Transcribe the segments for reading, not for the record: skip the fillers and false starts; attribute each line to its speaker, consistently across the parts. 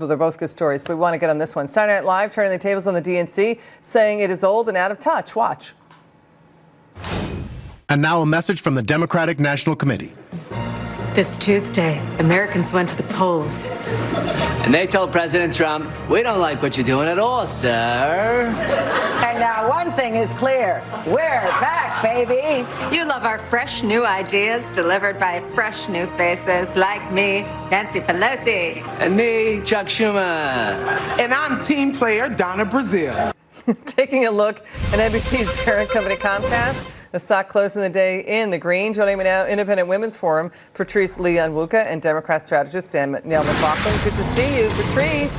Speaker 1: they're both good stories, but we want to get on this one. Saturday Night Live turning the tables on the DNC, saying it is old and out of touch. Watch.
Speaker 2: And now a message from the Democratic National Committee.
Speaker 3: This Tuesday, Americans went to the polls.
Speaker 4: And they told President Trump, we don't like what you're doing at all, sir.
Speaker 5: And now one thing is clear. We're back, baby.
Speaker 3: You love our fresh new ideas delivered by fresh new faces like me, Nancy Pelosi.
Speaker 4: And me, Chuck Schumer.
Speaker 6: And I'm team player Donna Brazile.
Speaker 1: Taking a look at NBC's parent company Comcast. The stock closing the day in the green. Joining me now, Independent Women's Forum, Patrice Lee-Onwuka, and Democrat strategist Danielle McLaughlin. Good to see you, Patrice.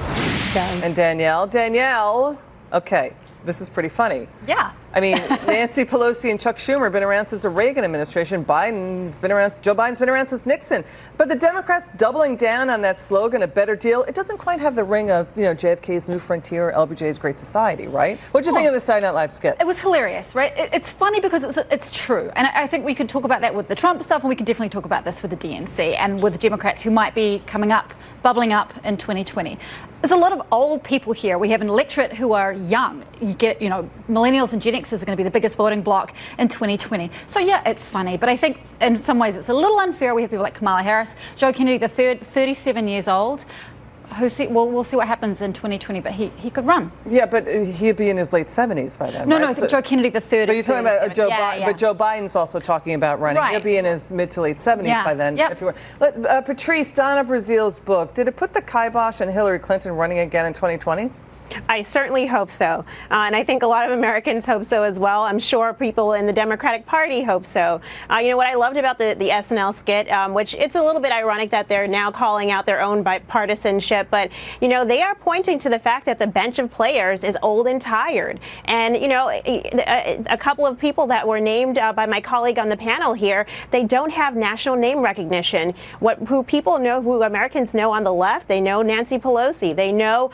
Speaker 7: Thanks.
Speaker 1: And Danielle. Okay, this is pretty funny.
Speaker 7: Yeah.
Speaker 1: I mean, Nancy Pelosi and Chuck Schumer have been around since the Reagan administration. Joe Biden's been around since Nixon. But the Democrats doubling down on that slogan, a better deal, it doesn't quite have the ring of, JFK's New Frontier, LBJ's Great Society, right? What do you think of the Saturday Night Live skit?
Speaker 7: It was hilarious, right? It's funny because it's true. And I think we could talk about that with the Trump stuff, and we could definitely talk about this with the DNC and with the Democrats who might be bubbling up in 2020. There's a lot of old people here. We have an electorate who are young. You get, millennials and Gen Xers are going to be the biggest voting bloc in 2020. So, yeah, it's funny. But I think in some ways it's a little unfair. We have people like Kamala Harris, Joe Kennedy III, 37 years old. We'll see what happens in 2020, but he could run.
Speaker 1: Yeah, but he'd be in his late 70s by then.
Speaker 7: No,
Speaker 1: right?
Speaker 7: no, I think Joe Kennedy III.
Speaker 1: But you're talking about Joe Biden,
Speaker 7: yeah.
Speaker 1: but Joe Biden's also talking about running.
Speaker 7: Right.
Speaker 1: He'll be in his mid to late 70s by then.
Speaker 7: Yep.
Speaker 1: If you were. Patrice, Donna Brazile's book, did it put the kibosh on Hillary Clinton running again in 2020?
Speaker 8: I certainly hope so. And I think a lot of Americans hope so as well. I'm sure people in the Democratic Party hope so. What I loved about the SNL skit, which it's a little bit ironic that they're now calling out their own bipartisanship, but, they are pointing to the fact that the bench of players is old and tired. And, a couple of people that were named by my colleague on the panel here, they don't have national name recognition. Who people know, who Americans know on the left, they know Nancy Pelosi. They know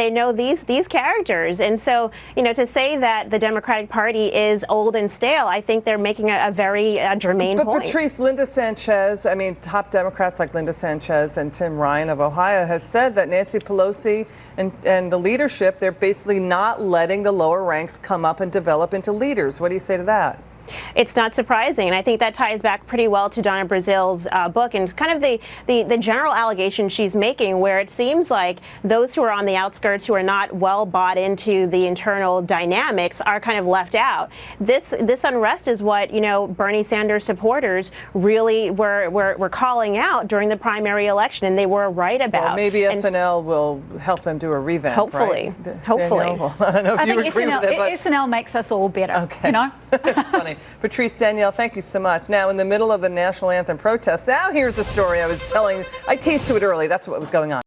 Speaker 8: they know these characters. And so, to say that the Democratic Party is old and stale, I think they're making a very germane point.
Speaker 1: But Patrice, Linda Sanchez, top Democrats like Linda Sanchez and Tim Ryan of Ohio has said that Nancy Pelosi and the leadership, they're basically not letting the lower ranks come up and develop into leaders. What do you say to that?
Speaker 8: It's not surprising, and I think that ties back pretty well to Donna Brazile's book and kind of the general allegation she's making, where it seems like those who are on the outskirts, who are not well bought into the internal dynamics, are kind of left out. This unrest is what Bernie Sanders supporters really were calling out during the primary election, and they were right about.
Speaker 1: Well, maybe SNL will help them do a revamp.
Speaker 8: Hopefully,
Speaker 1: right?
Speaker 8: hopefully.
Speaker 1: Well, I don't know if you agree with it, but
Speaker 7: SNL makes us all better.
Speaker 1: Okay. That's funny. Patrice, Danielle, thank you so much. Now, in the middle of the national anthem protests, now here's a story I was telling. I tasted it early. That's what was going on.